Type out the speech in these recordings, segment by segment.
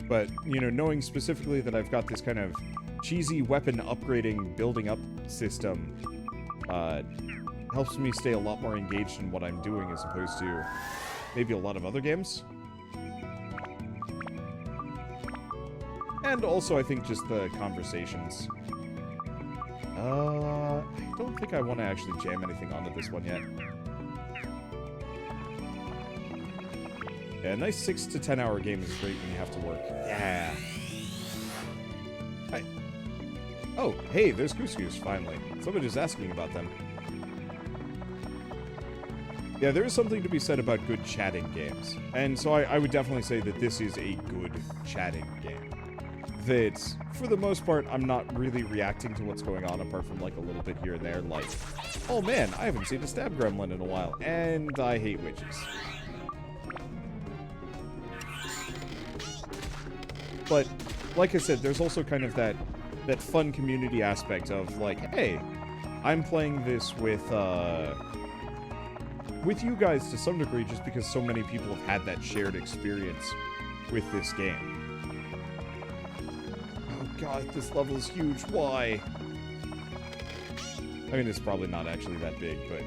But, you know, knowing specifically that I've got this kind of cheesy weapon upgrading, building up system, helps me stay a lot more engaged in what I'm doing as opposed to maybe a lot of other games. And also, I think just the conversations. I don't think I want to actually jam anything onto this one yet. Yeah, a nice 6 to 10 hour game is great when you have to work. Yeah. Hi. Oh, hey, there's Goose Goose, finally. Somebody was asking about them. Yeah, there is something to be said about good chatting games. And so I would definitely say that this is a good chatting game. That, for the most part, I'm not really reacting to what's going on apart from, like, a little bit here and there, like, oh man, I haven't seen a stab gremlin in a while, and I hate witches. But, like I said, there's also kind of that fun community aspect of, like, hey, I'm playing this with you guys to some degree just because so many people have had that shared experience with this game. God, this level is huge. Why? I mean, it's probably not actually that big, but...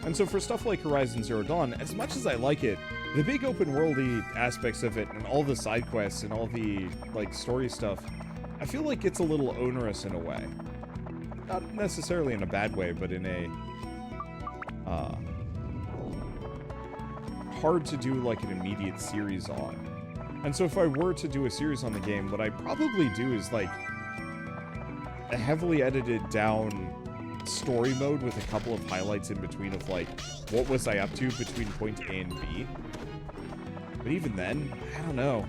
And so for stuff like Horizon Zero Dawn, as much as I like it, the big open-worldy aspects of it, and all the side quests, and all the, like, story stuff, I feel like it's a little onerous in a way. Not necessarily in a bad way, but in a... hard to do, like, an immediate series on. And so if I were to do a series on the game, what I'd probably do is, like, a heavily edited down story mode with a couple of highlights in between of, like, what was I up to between point A and B. But even then, I don't know.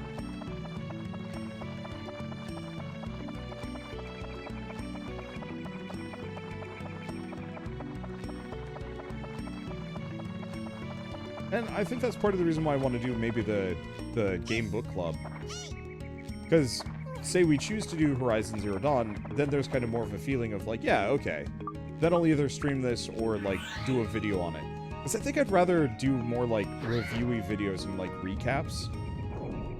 And I think that's part of the reason why I want to do maybe the game book club. Because, say we choose to do Horizon Zero Dawn, then there's kind of more of a feeling of like, yeah, okay. Then I'll either stream this or, like, do a video on it. Because I think I'd rather do more, like, reviewy videos and, like, recaps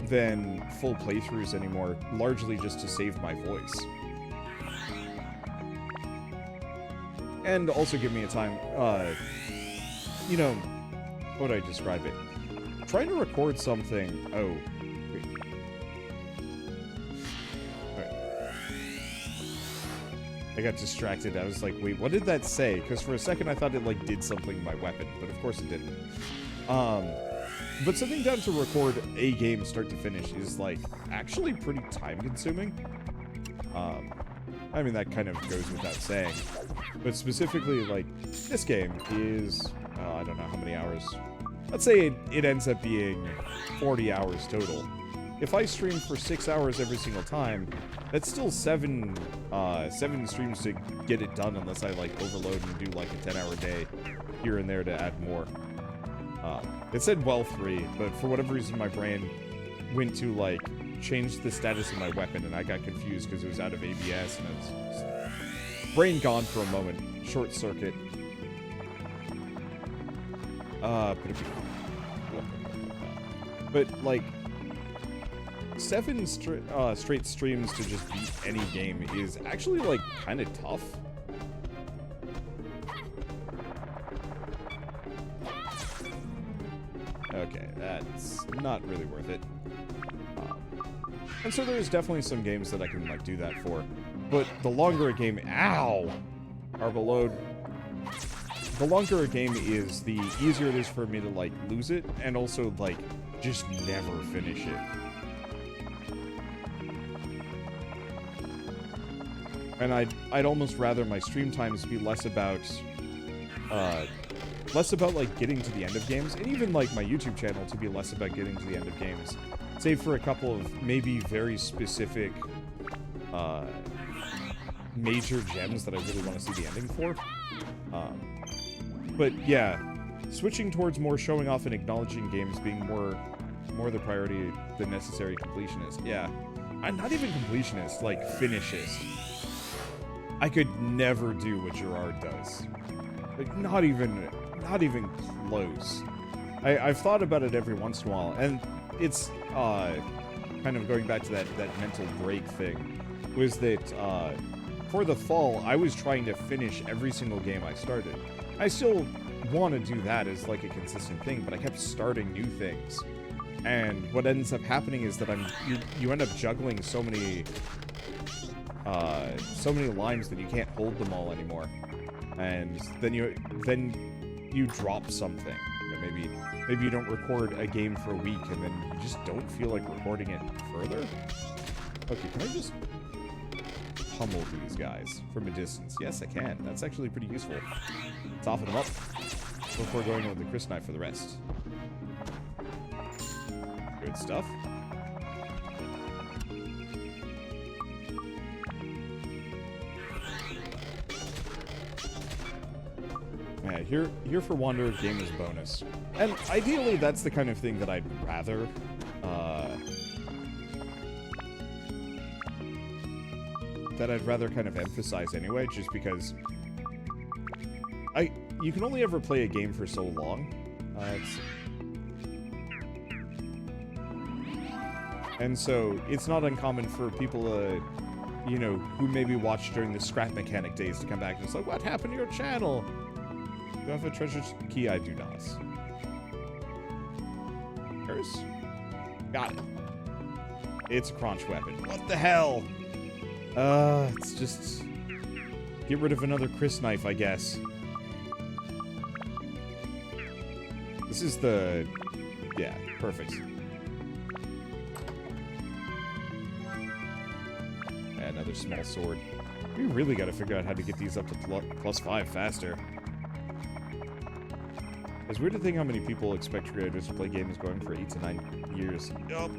than full playthroughs anymore, largely just to save my voice. And also give me a time, you know, how would I describe it? Trying to record something... Oh. Wait. Right. I got distracted. I was like, wait, what did that say? Because for a second I thought it, like, did something to my weapon, but of course it didn't. But sitting down to record a game start to finish is, like, actually pretty time-consuming. I mean, that kind of goes without saying. But specifically, like, this game is... I don't know how many hours. Let's say it ends up being 40 hours total. If I stream for 6 hours every single time, that's still seven streams to get it done unless I, like, overload and do, like, a 10-hour day here and there to add more. It said well 3, but for whatever reason my brain went to, like, change the status of my weapon, and I got confused because it was out of ABS, and it was brain gone for a moment. Short circuit. But, like, 7 straight streams to just beat any game is actually, like, kind of tough. Okay, that's not really worth it. And so there's definitely some games that I can, like, do that for. But the longer a game... Ow! Arbor load. The longer a game is, the easier it is for me to, like, lose it, and also, like, just never finish it. And I'd almost rather my stream times be less about, like, getting to the end of games, and even, like, my YouTube channel to be less about getting to the end of games. Save for a couple of maybe very specific, major gems that I really want to see the ending for. But yeah, switching towards more showing off and acknowledging games being more the priority than necessary completionist. Yeah, I'm not even completionist, like finishist. I could never do what Gerard does. Like not even close. I've thought about it every once in a while, and it's kind of going back to that mental break thing, was that for the fall, I was trying to finish every single game I started. I still want to do that as like a consistent thing, but I kept starting new things. And what ends up happening is that you end up juggling so many limes that you can't hold them all anymore. And then you drop something. Maybe you don't record a game for a week, and then you just don't feel like recording it further. Okay, can I just pummel these guys from a distance? Yes, I can. That's actually pretty useful. Soften them up before going with the Chris knife for the rest. Good stuff. Yeah, here for Wander, game is bonus. And ideally, that's the kind of thing that I'd rather, kind of emphasize anyway, just because you can only ever play a game for so long. And so, it's not uncommon for people, you know, who maybe watched during the scrap mechanic days to come back and it's like, what happened to your channel? Do I have a treasure key? I do not. There's... Got it. It's a crunch weapon. What the hell? It's just... Get rid of another Chris knife, I guess. This is the... Yeah, perfect. Yeah, another small sword. We really gotta figure out how to get these up to +5 faster. It's weird to think how many people expect creators to play games going for 8 to 9 years. Yup.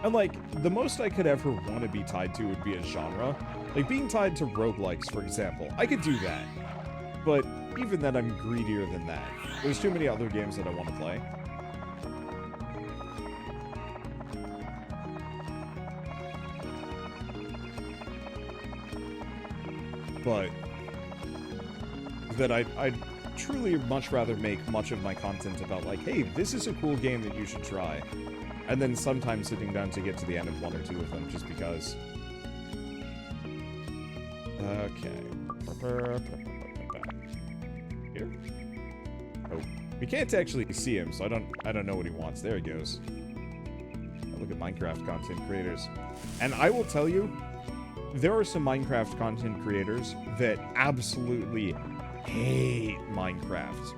And like, the most I could ever want to be tied to would be a genre. Like, being tied to roguelikes, for example. I could do that. But even then, I'm greedier than that. There's too many other games that I want to play. But that I'd truly much rather make much of my content about, like, hey, this is a cool game that you should try. And then sometimes sitting down to get to the end of 1 or 2 of them, just because. Okay. Here? Oh. We can't actually see him, so I don't know what he wants. There he goes. Look at Minecraft content creators. And I will tell you, there are some Minecraft content creators that absolutely hate Minecraft,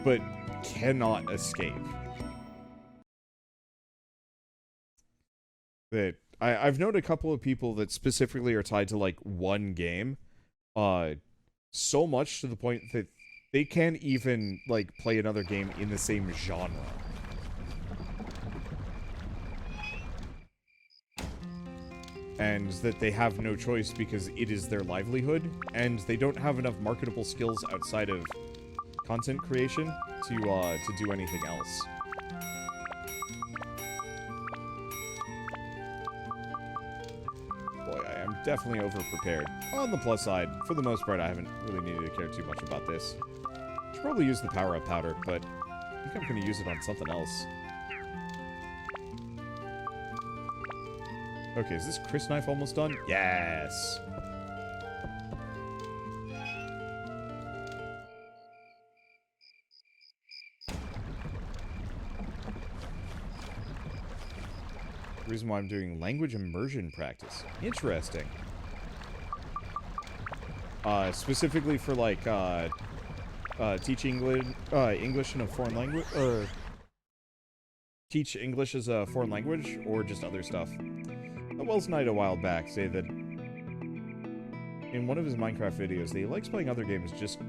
but cannot escape. That I've known a couple of people that specifically are tied to like one game, so much to the point that they can't even like play another game in the same genre. And that they have no choice because it is their livelihood, and they don't have enough marketable skills outside of content creation to do anything else. Boy, I am definitely over-prepared. On the plus side, for the most part, I haven't really needed to care too much about this. Should probably use the power-up powder, but I think I'm going to use it on something else. Okay, is this Chris knife almost done? Yes! The reason why I'm doing language immersion practice. Interesting. Specifically for, like, teach English in a foreign language, or teach English as a foreign language, or just other stuff. Wells Knight a while back say that in one of his Minecraft videos that he likes playing other games just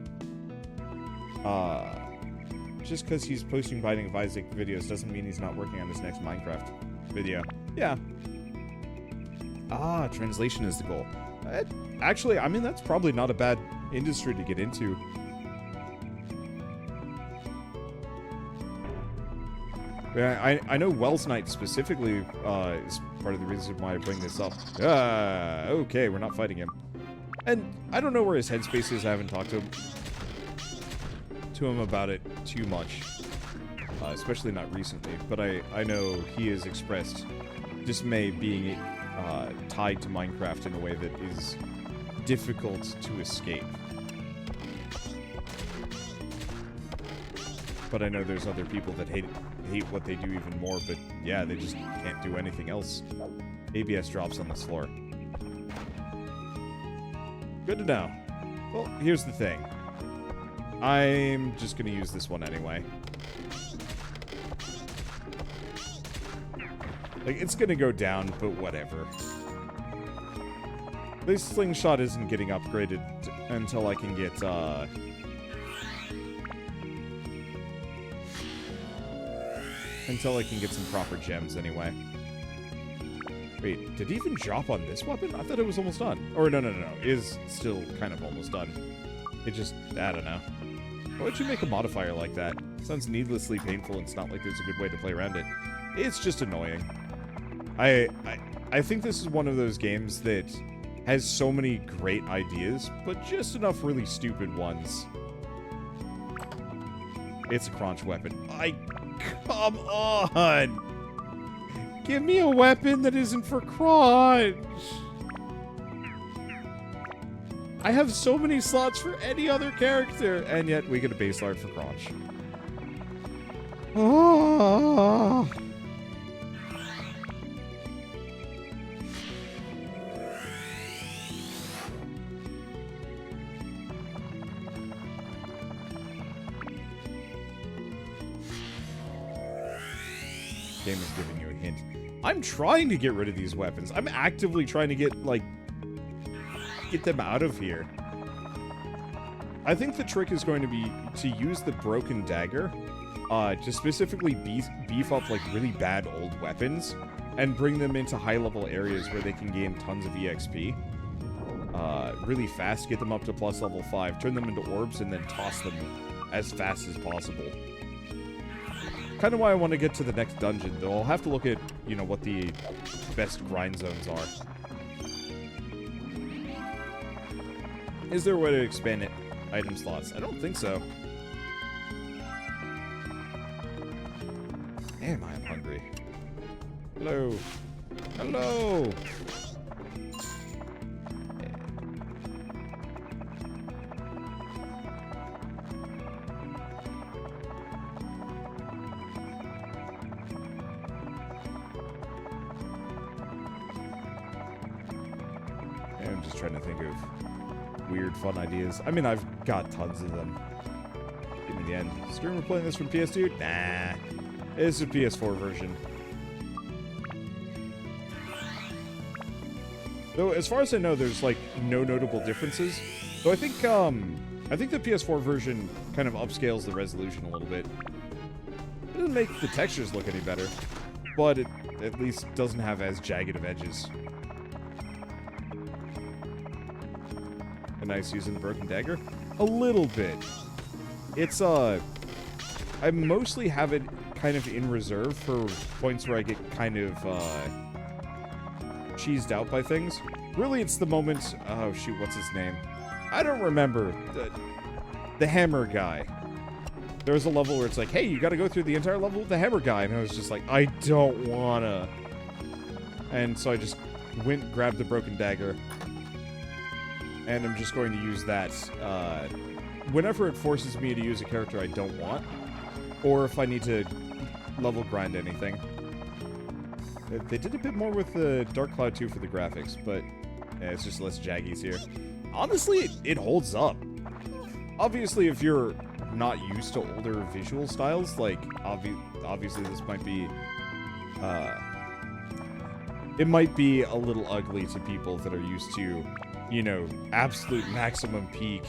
because he's posting Binding of Isaac videos doesn't mean he's not working on his next Minecraft video. Yeah. Translation is the goal. Actually, I mean, that's probably not a bad industry to get into. Yeah, I know Wells Knight specifically is part of the reason why I bring this up. Okay, we're not fighting him. And I don't know where his headspace is. I haven't talked to him about it too much. especially not recently, but I know he has expressed dismay being tied to Minecraft in a way that is difficult to escape. But I know there's other people that hate what they do even more, but yeah, they just can't do anything else. ABS drops on this floor. Good to know. Well, here's the thing. I'm just gonna use this one anyway. Like, it's gonna go down, but whatever. This slingshot isn't getting upgraded until I can get, until I can get some proper gems anyway. Wait, did he even drop on this weapon? I thought it was almost done. Or no, it is still kind of almost done. It just, I don't know. Why would you make a modifier like that? Sounds needlessly painful, and it's not like there's a good way to play around it. It's just annoying. I think this is one of those games that has so many great ideas, but just enough really stupid ones. It's a crunch weapon. Come on! Give me a weapon that isn't for crunch! I have so many slots for any other character, and yet we get a base art for crunch. Oh. Game is giving you a hint. I'm trying to get rid of these weapons. I'm actively trying to get them out of here. I think the trick is going to be to use the broken dagger to specifically beef up like really bad old weapons and bring them into high-level areas where they can gain tons of EXP. Really fast, get them up to plus level 5, turn them into orbs, and then toss them as fast as possible. Kind of why I want to get to the next dungeon, though I'll have to look at, you know, what the best grind zones are. Is there a way to expand it? Item slots? I don't think so. Damn, I am hungry. Hello. Hello! I'm just trying to think of weird, fun ideas. I mean, I've got tons of them. In the end. Streamer playing this from PS2? Nah. It's a PS4 version. Though, as far as I know, there's, like, no notable differences. Though I think the PS4 version kind of upscales the resolution a little bit. It doesn't make the textures look any better, but it at least doesn't have as jagged of edges. Nice using the broken dagger? A little bit. It's, I mostly have it kind of in reserve for points where I get kind of, cheesed out by things. Really, it's the moment, oh shoot, what's his name? I don't remember. The hammer guy. There was a level where it's like, hey, you gotta go through the entire level with the hammer guy, and I was just like, I don't wanna. And so I just went, grabbed the broken dagger, and I'm just going to use that whenever it forces me to use a character I don't want, or if I need to level grind anything. They did a bit more with the Dark Cloud 2 for the graphics, but yeah, it's just less jaggies here. Honestly, it holds up. Obviously, if you're not used to older visual styles, like, obviously this might be, it might be a little ugly to people that are used to, you know, absolute maximum peak,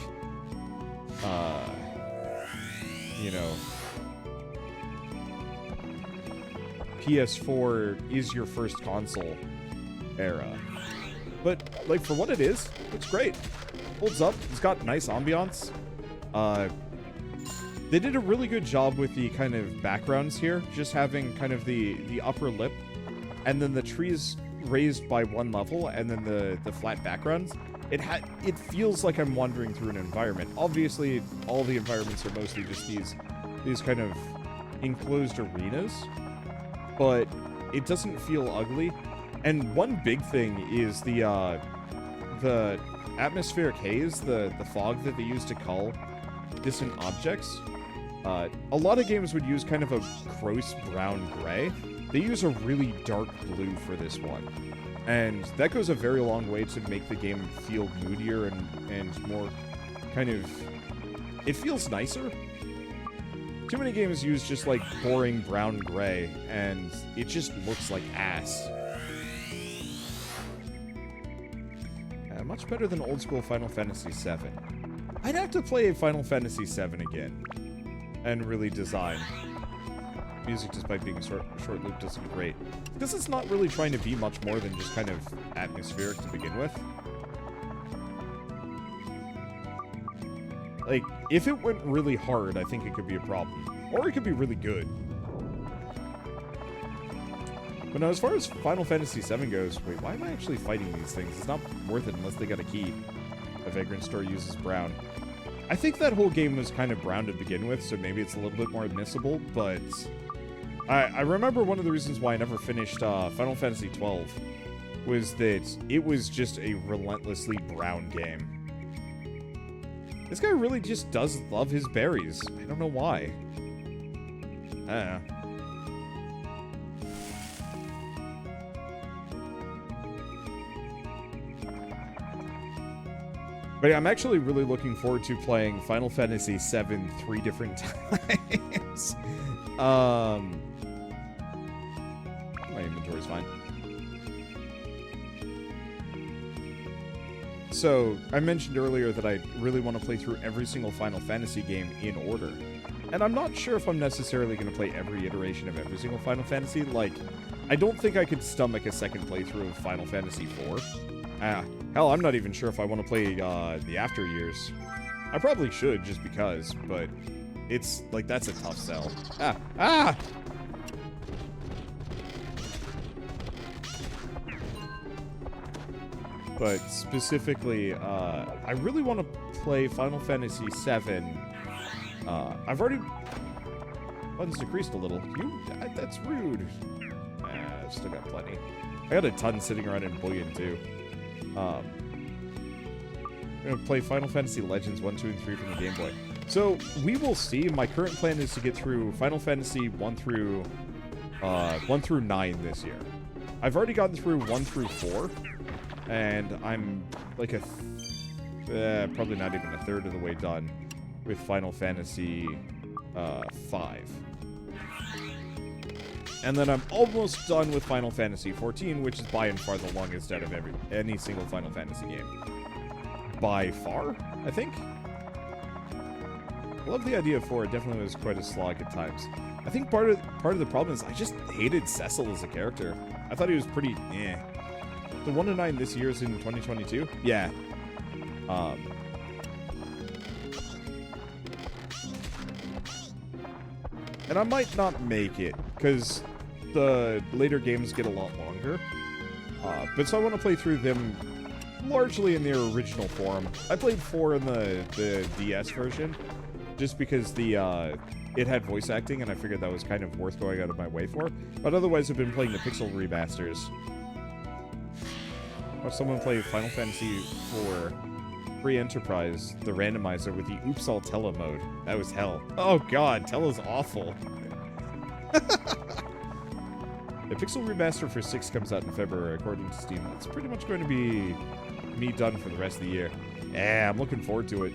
you know, PS4 is your first console era. But, like, for what it is, it's great. Holds up. It's got nice ambiance. They did a really good job with the kind of backgrounds here, just having kind of the upper lip, and then the trees raised by one level, and then the flat backgrounds. It feels like I'm wandering through an environment. Obviously, all the environments are mostly just these kind of enclosed arenas, but it doesn't feel ugly. And one big thing is the atmospheric haze, the fog that they use to call distant objects. A lot of games would use kind of a gross brown gray. They use a really dark blue for this one. And that goes a very long way to make the game feel moodier and more kind of... It feels nicer. Too many games use just, like, boring brown gray, and it just looks like ass. Much better than old school Final Fantasy VII. I'd have to play Final Fantasy VII again and really design. Music, despite being short-lived, isn't great. Because it's not really trying to be much more than just kind of atmospheric to begin with. Like, if it went really hard, I think it could be a problem. Or it could be really good. But now, as far as Final Fantasy VII goes, wait, why am I actually fighting these things? It's not worth it unless they got a key. A Vagrant Store uses brown. I think that whole game was kind of brown to begin with, so maybe it's a little bit more admissible, but... I remember one of the reasons why I never finished Final Fantasy XII was that it was just a relentlessly brown game. This guy really just does love his berries. I don't know why. I don't know. But yeah, I'm actually really looking forward to playing Final Fantasy VII 3 different times. My inventory's fine. So, I mentioned earlier that I really want to play through every single Final Fantasy game in order. And I'm not sure if I'm necessarily going to play every iteration of every single Final Fantasy. Like, I don't think I could stomach a second playthrough of Final Fantasy IV. Hell, I'm not even sure if I want to play the After Years. I probably should, just because, but it's, like, that's a tough sell. Ah! But specifically, I really want to play Final Fantasy VII. I've already... Buttons decreased a little. That's rude. I've still got plenty. I got a ton sitting around in bullion, too. I'm going to play Final Fantasy Legends 1, 2, and 3 from the Game Boy. So, we will see. My current plan is to get through Final Fantasy 1 through 9 this year. I've already gotten through 1 through 4, and I'm like probably not even a third of the way done with Final Fantasy 5. And then I'm almost done with Final Fantasy 14, which is by and far the longest out of any single Final Fantasy game. By far, I think. I love the idea of 4. It definitely was quite a slog at times. I think part of the problem is I just hated Cecil as a character. I thought he was pretty eh. The 1 to 9 this year is in 2022? Yeah. And I might not make it, because the later games get a lot longer. But so I want to play through them largely in their original form. I played 4 in the DS version, just because it had voice acting, and I figured that was kind of worth going out of my way for. But otherwise, I've been playing the Pixel remasters. Watch someone play Final Fantasy IV Pre-Enterprise, the randomizer, with the Oops All Tella mode. That was hell. Oh god, Tella's awful. The Pixel remaster for 6 comes out in February, according to Steam. That's pretty much going to be me done for the rest of the year. Yeah, I'm looking forward to it.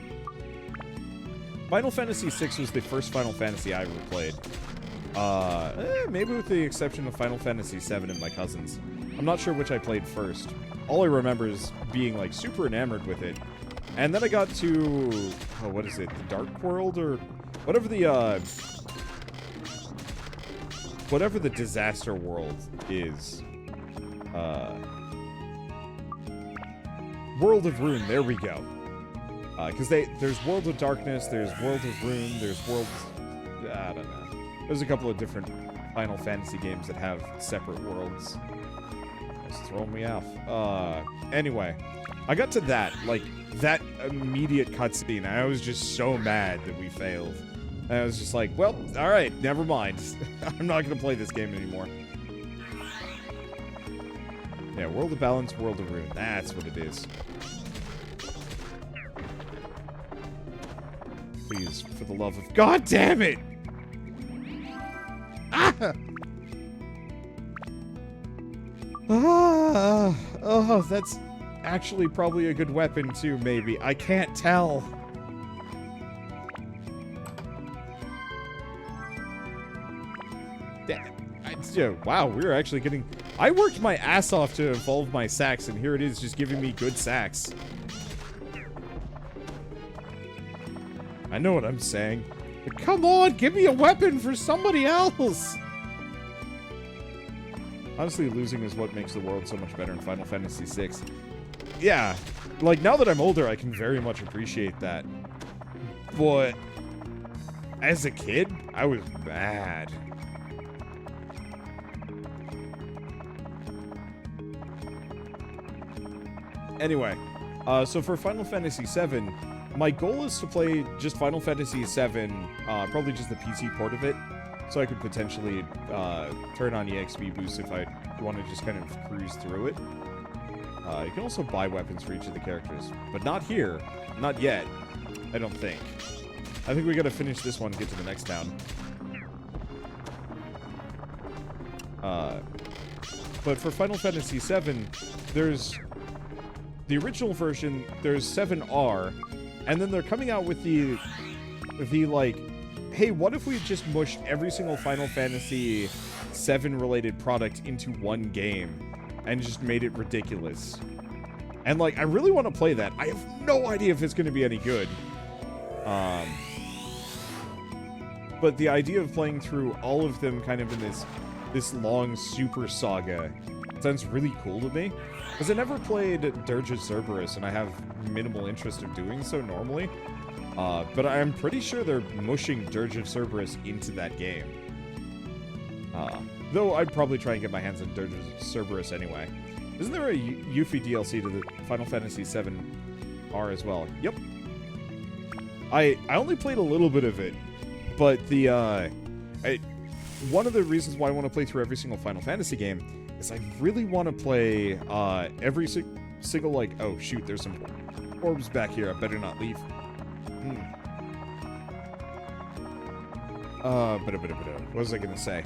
Final Fantasy VI was the first Final Fantasy I ever played. Maybe with the exception of Final Fantasy VII and my cousins. I'm not sure which I played first. All I remember is being, like, super enamored with it. And then I got to... oh, what is it? The Dark World? Or whatever the, whatever the disaster world is. World of Ruin, there we go. Because there's World of Darkness, there's World of Ruin, there's World... I don't know. There's a couple of different Final Fantasy games that have separate worlds. It's throwing me off. Anyway, I got to that, like, that immediate cutscene. I was just so mad that we failed. And I was just like, well, alright, never mind. I'm not going to play this game anymore. Yeah, World of Balance, World of Ruin. That's what it is. Please, for the love of... God damn it! Ah! Ah! Oh, that's actually probably a good weapon, too, maybe. I can't tell. Wow, we're actually getting... I worked my ass off to evolve my sax, and here it is just giving me good sax. I know what I'm saying. But come on, give me a weapon for somebody else! Honestly, losing is what makes the world so much better in Final Fantasy VI. Yeah, like, now that I'm older, I can very much appreciate that. But... as a kid, I was mad. Anyway, so for Final Fantasy VII, my goal is to play just Final Fantasy VII, probably just the PC port of it, so I could potentially turn on EXP boost if I want to just kind of cruise through it. You can also buy weapons for each of the characters, but not here. Not yet, I don't think. I think we gotta finish this one and get to the next town. But for Final Fantasy VII, there's... the original version, there's 7R, and then they're coming out with the like, hey, what if we just mushed every single Final Fantasy VII related product into one game and just made it ridiculous? And like, I really want to play that. I have no idea if it's going to be any good. But the idea of playing through all of them kind of in this long super saga sounds really cool to me. Because I never played Dirge of Cerberus, and I have minimal interest in doing so normally. But I'm pretty sure they're mushing Dirge of Cerberus into that game. Though I'd probably try and get my hands on Dirge of Cerberus anyway. Isn't there a Yuffie DLC to the Final Fantasy VII R as well? Yep. I only played a little bit of it, but one of the reasons why I want to play through every single Final Fantasy game is I really want to play every single, like, oh shoot, there's some orbs back here, I better not leave. What was I gonna say?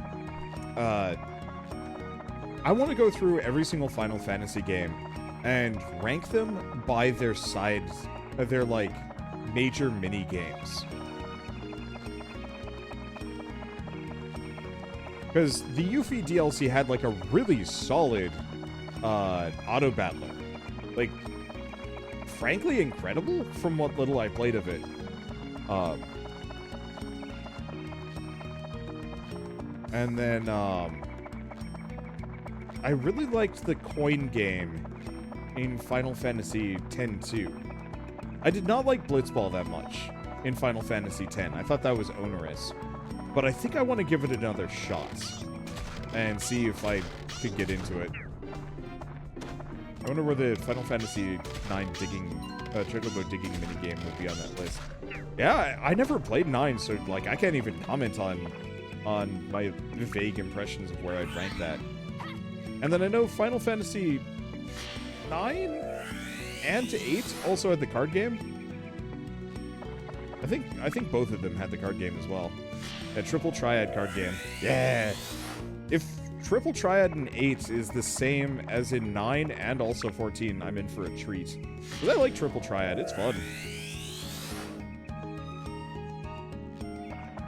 I want to go through every single Final Fantasy game and rank them by their sides, their, like, major mini games. Because the Yuffie DLC had, like, a really solid auto-battler. Like, frankly incredible from what little I played of it. And then, I really liked the coin game in Final Fantasy X-2. I did not like Blitzball that much in Final Fantasy X. I thought that was onerous. But I think I want to give it another shot and see if I could get into it. I wonder where the Final Fantasy IX Chocobo digging minigame would be on that list. Yeah, I never played 9, so, like, I can't even comment on my vague impressions of where I'd rank that. And then I know Final Fantasy 9 and 8 also had the card game. I think both of them had the card game as well. A triple triad card game. Yeah. If triple triad in 8 is the same as in 9 and also 14, I'm in for a treat. Because I like triple triad. It's fun.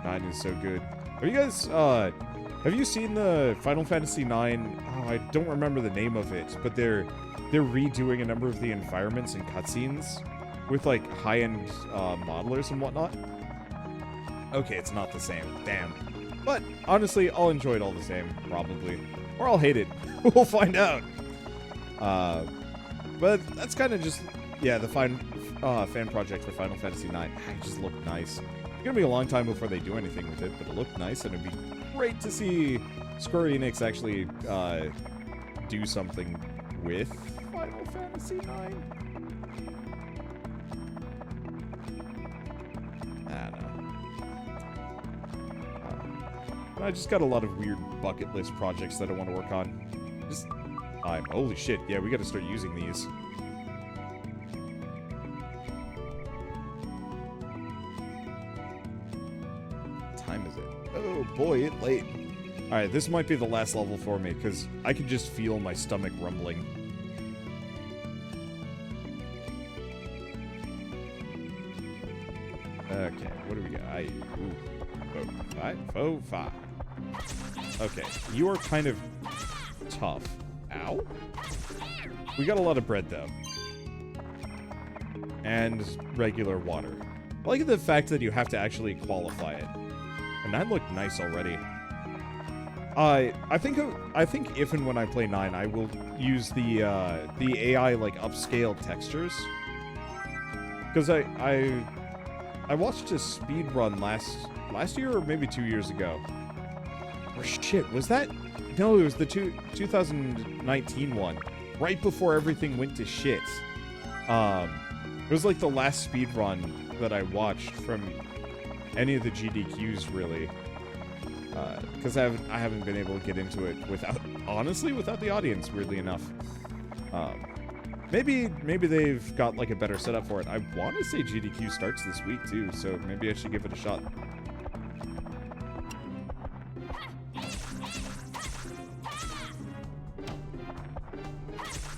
9 is so good. Are you guys, have you seen the Final Fantasy 9? Oh, I don't remember the name of it, but they're redoing a number of the environments and cutscenes with, like, high-end modelers and whatnot. Okay, it's not the same. Damn. But, honestly, I'll enjoy it all the same, probably. Or I'll hate it. We'll find out. But that's kind of just, yeah, the fan project for Final Fantasy 9. It just looked nice. It's gonna be a long time before they do anything with it, but it looked nice, and it'd be great to see Square Enix actually do something with Final Fantasy 9. I don't know. I just got a lot of weird bucket list projects that I want to work on. Just time. Holy shit, yeah, we gotta start using these. What time is it? Oh boy, it's late. Alright, this might be the last level for me, because I can just feel my stomach rumbling. Okay, what do we got? Four, five. Okay, you are kind of tough. Ow. We got a lot of bread, though. And regular water. I like the fact that you have to actually qualify it. And that looked nice already. I think if and when I play 9, I will use the AI, like, upscale textures. Because I watched a speed run last year or maybe 2 years ago. Or shit, was that? No, it was the 2019 one. Right before everything went to shit. It was like the last speed run that I watched from any of the GDQs, really. Because I haven't been able to get into it without the audience, weirdly enough. Maybe they've got like a better setup for it. I want to say GDQ starts this week too, so maybe I should give it a shot.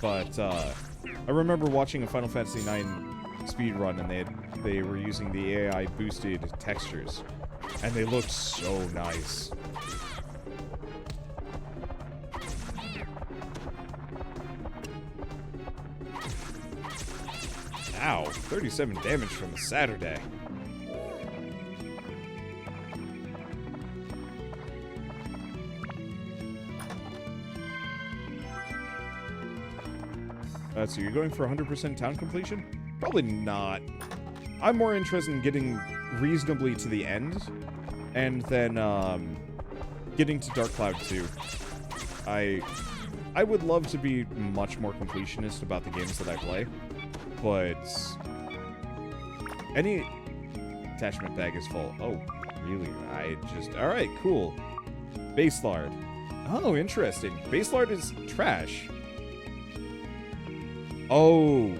But I remember watching a Final Fantasy IX speedrun, and they were using the AI boosted textures, and they looked so nice. Ow, 37 damage from a Saturday. So you're going for 100% town completion? Probably not. I'm more interested in getting reasonably to the end, and then getting to Dark Cloud 2. I would love to be much more completionist about the games that I play, but any attachment bag is full. Oh, really? Alright, cool. Base lard. Oh, interesting. Base lard is trash. Oh,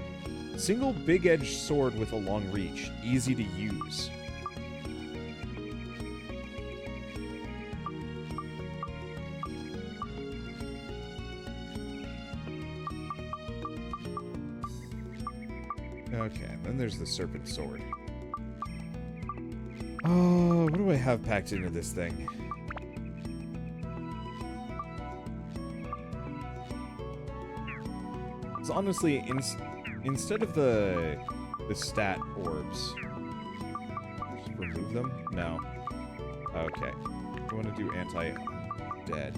single big-edged sword with a long reach. Easy to use. Okay, then there's the serpent sword. Oh, what do I have packed into this thing? It's honestly, instead of the stat orbs, just remove them? No. Okay. I want to do anti-dead.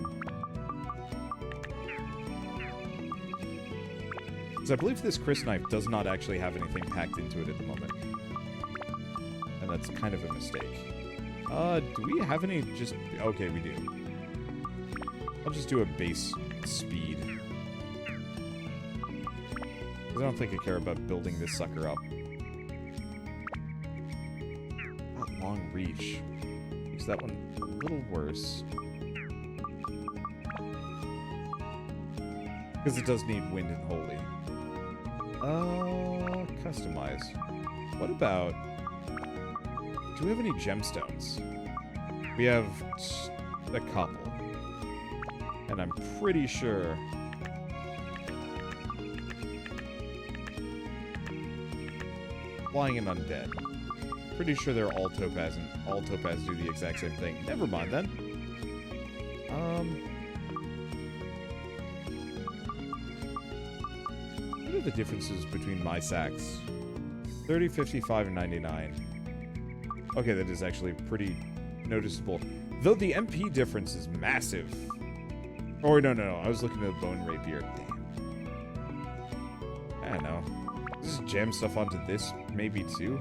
Because I believe this Chris knife does not actually have anything packed into it at the moment. And that's kind of a mistake. Do we have any just... Okay, we do. I'll just do a base speed. I don't think I care about building this sucker up. That long reach makes that one a little worse. Because it does need wind and holy. Customize. What about... Do we have any gemstones? We have a couple. And I'm pretty sure... Flying and undead. Pretty sure they're all topaz, and all topaz do the exact same thing. Never mind then. What are the differences between my sacks? 30, 55, and 99. Okay, that is actually pretty noticeable. Though the MP difference is massive. Or no, I was looking at the bone rapier. Damn. I don't know. Just jam stuff onto this, maybe too.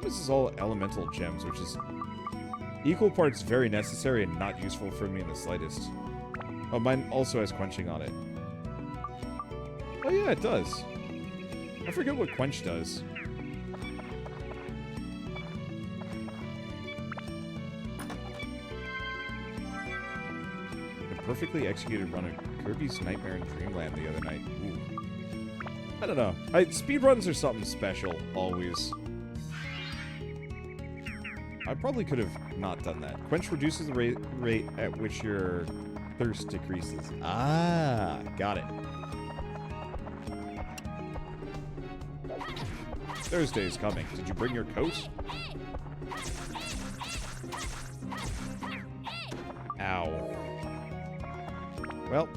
This is all elemental gems, which is equal parts very necessary and not useful for me in the slightest. Oh, mine also has quenching on it. Oh yeah, it does. I forget what quench does. perfectly executed run of Kirby's Nightmare in Dreamland the other night. Ooh. I don't know. Speedruns are something special, always. I probably could have not done that. Quench reduces the rate at which your thirst decreases. Ah, got it. Thursday's coming. Did you bring your coat? Ow. Well.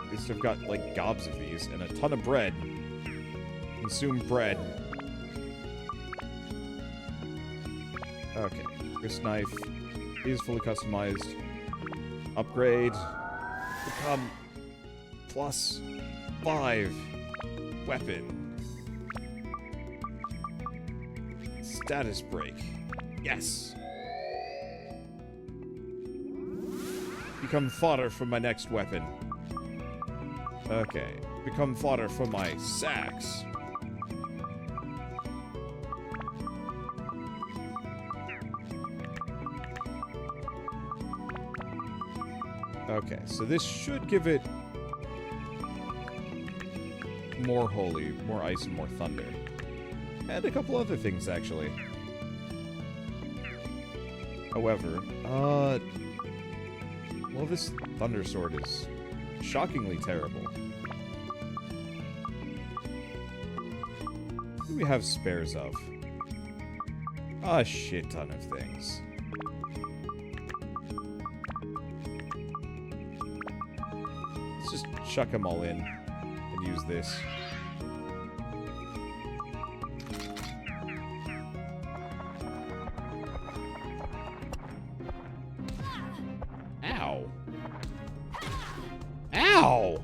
At least I've got, like, gobs of these and a ton of bread. Consume bread. Okay. This knife is fully customized. Upgrade. Become +5 weapon. Status break. Yes. Become fodder for my next weapon. Okay. Become fodder for my sax. Okay, so this should give it more holy, more ice, and more thunder. And a couple other things, actually. However, well, this Thunder Sword is shockingly terrible. What do we have spares of? A shit ton of things. Let's just chuck them all in and use this. Ow. Ow!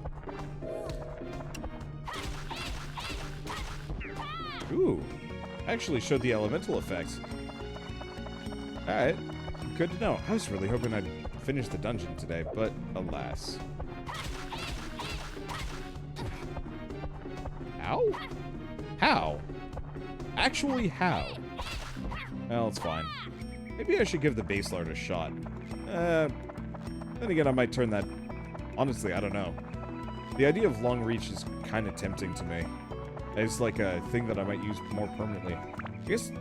Ooh. Actually showed the elemental effects. Alright. Good to know. I was really hoping I'd finish the dungeon today, but alas. How? How? Actually, how? Well, it's fine. Maybe I should give the base lord a shot. Then again, I might turn that... Honestly, I don't know. The idea of long reach is kind of tempting to me. It's like a thing that I might use more permanently. I guess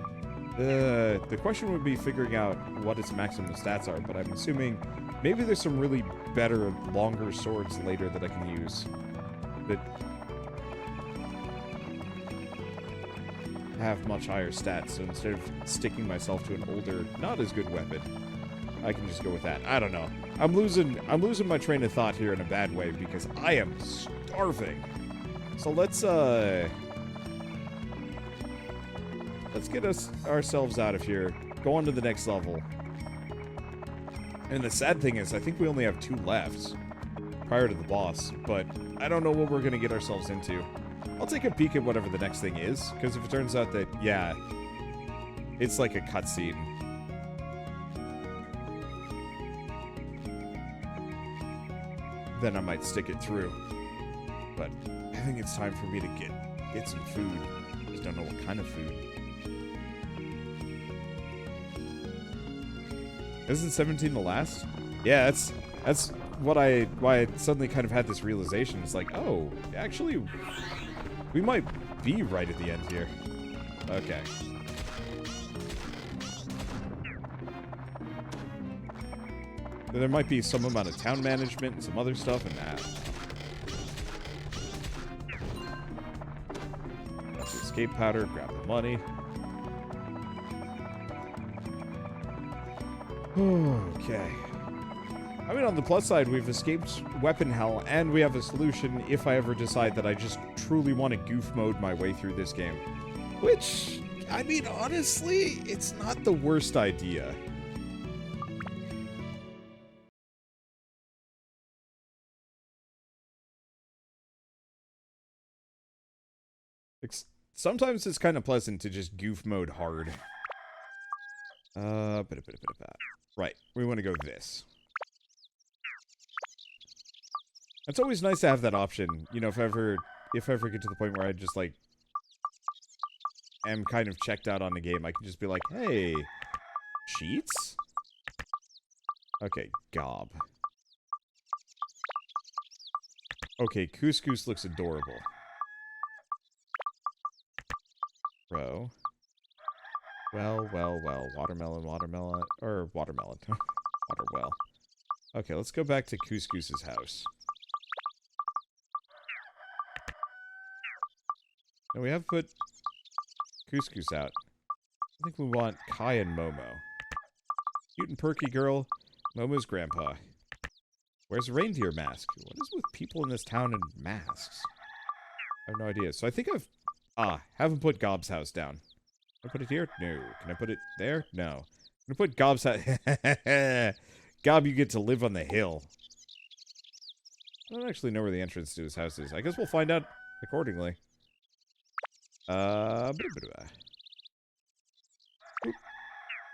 the question would be figuring out what its maximum stats are, but I'm assuming maybe there's some really better, longer swords later that I can use. That have much higher stats, so instead of sticking myself to an older, not as good weapon, I can just go with that. I don't know. I'm losing my train of thought here in a bad way because I am starving. So let's get ourselves out of here. Go on to the next level. And the sad thing is, I think we only have 2 left prior to the boss, but I don't know what we're gonna get ourselves into. I'll take a peek at whatever the next thing is, because if it turns out that, yeah, it's like a cutscene. Then I might stick it through. But I think it's time for me to get some food. Just don't know what kind of food. Isn't 17 the last? Yeah, that's why I suddenly kind of had this realization. It's like, oh, actually, we might be right at the end here. Okay. There might be some amount of town management and some other stuff, and that. That's the escape powder. Grab the money. Okay. I mean, on the plus side, we've escaped weapon hell, and we have a solution if I ever decide that I just truly want to goof mode my way through this game. Which, I mean, honestly, it's not the worst idea. Sometimes it's kind of pleasant to just goof mode hard. Right, we want to go this. It's always nice to have that option, you know, if I ever get to the point where I just, like, am kind of checked out on the game, I can just be like, hey, cheats? Okay, gob. Okay, couscous looks adorable. Row. Well. Watermelon. Or watermelon. Water well. Okay, let's go back to Couscous's house. Now we have put Couscous out. I think we want Kai and Momo. Cute and perky girl. Momo's grandpa. Where's a reindeer mask? What is with people in this town in masks? I have no idea. So I think I've... haven't put Gob's house down. Can I put it here? No. Can I put it there? No. I'm gonna put Gob's house... Gob, you get to live on the hill. I don't actually know where the entrance to his house is. I guess we'll find out accordingly.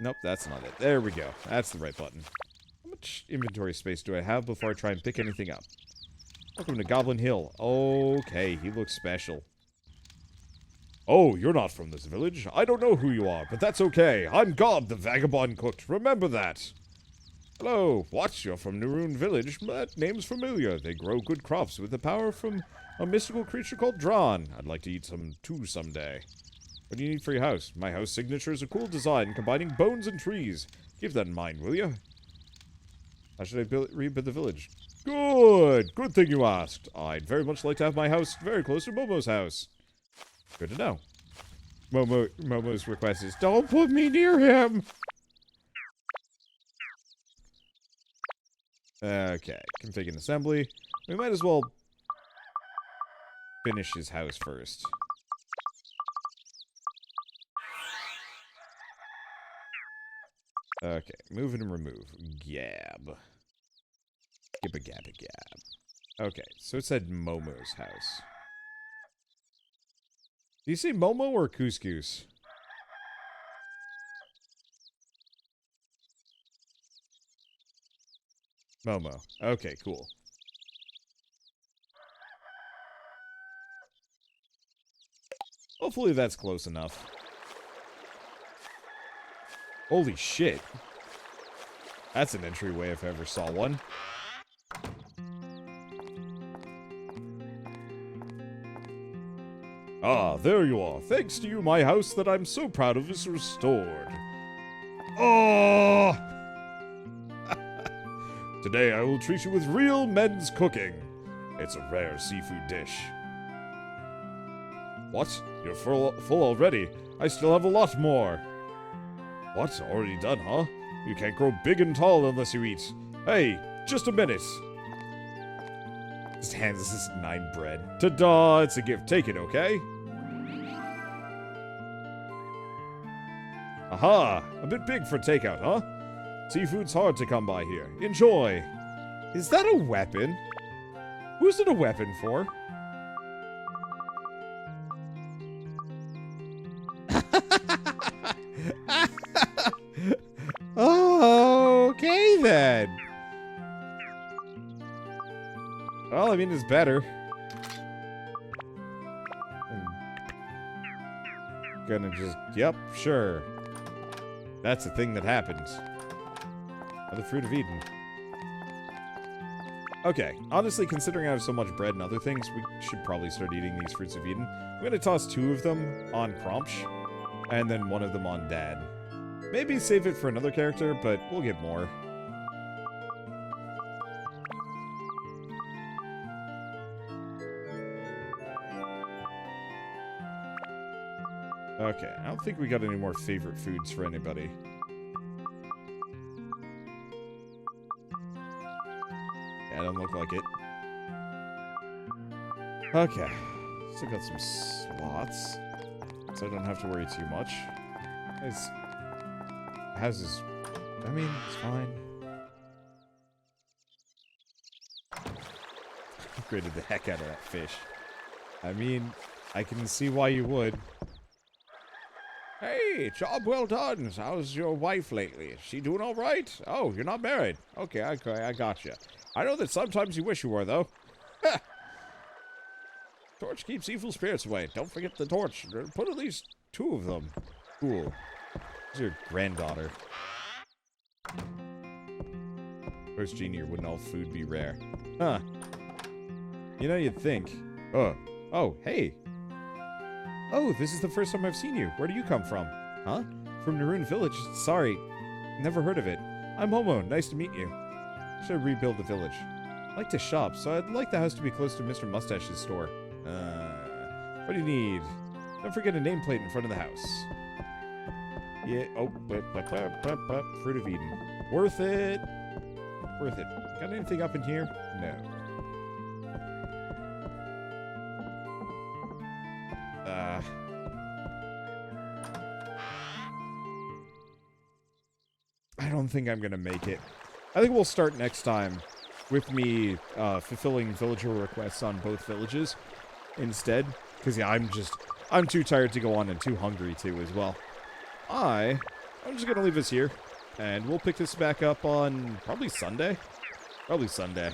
Nope, that's not it. There we go. That's the right button. How much inventory space do I have before I try and pick anything up? Welcome to Goblin Hill. Okay, he looks special. Oh, you're not from this village. I don't know who you are, but that's okay. I'm Gob, the vagabond cook. Remember that. Hello. What? You're from Naroon Village? That name's familiar. They grow good crops with the power from a mystical creature called Dran. I'd like to eat some too someday. What do you need for your house? My house signature is a cool design combining bones and trees. Keep that in mind, will you? How should I rebuild the village? Good! Good thing you asked. I'd very much like to have my house very close to Momo's house. Good to know. Momo's request is, don't put me near him! Okay, config an assembly. We might as well finish his house first. Okay, move and remove. Gab. Gibba gabba gab. Okay, so it said Momo's house. Do you say Momo or Couscous? Momo. Okay, cool. Hopefully that's close enough. Holy shit. That's an entryway if I ever saw one. Ah, there you are. Thanks to you, my house that I'm so proud of is restored. Oh! Today I will treat you with real men's cooking. It's a rare seafood dish. What? You're full already? I still have a lot more. What? Already done, huh? You can't grow big and tall unless you eat. Hey, just a minute. Just hands us this 9 bread. Ta-da! It's a gift. Take it, okay? Aha! A bit big for takeout, huh? Seafood's hard to come by here. Enjoy! Is that a weapon? Who's it a weapon for? Okay, then. Well, I mean, it's better. I'm gonna just... Yep, sure. That's the thing that happens. The fruit of Eden. Okay, honestly, considering I have so much bread and other things, we should probably start eating these fruits of Eden. I'm gonna toss 2 of them on Cromch, and then 1 of them on Dad. Maybe save it for another character, but we'll get more. Okay, I don't think we got any more favorite foods for anybody. Yeah, don't look like it. Okay. Still got some slots, so I don't have to worry too much. His house is... I mean, it's fine. Upgraded the heck out of that fish. I mean, I can see why you would. Hey, job well done. How's your wife lately? Is she doing all right? Oh, you're not married. Okay, I gotcha. I know that sometimes you wish you were, though. Torch keeps evil spirits away. Don't forget the torch. Put at least 2 of them. Cool. This is your granddaughter. Post genie, wouldn't all food be rare? Huh. You know, you'd think. Oh, hey. Oh, this is the first time I've seen you. Where do you come from? Huh? From Naroon Village. Sorry. Never heard of it. I'm Homo. Nice to meet you. Should rebuild the village. I like to shop, so I'd like the house to be close to Mr. Mustache's store. What do you need? Don't forget a nameplate in front of the house. Yeah, oh, Fruit of Eden. Worth it. Worth it. Got anything up in here? No. I don't think I'm gonna make it. I think we'll start next time with me fulfilling villager requests on both villages instead. Because, yeah, I'm too tired to go on and too hungry to as well. I'm just gonna leave this here. And we'll pick this back up on probably Sunday. Probably Sunday.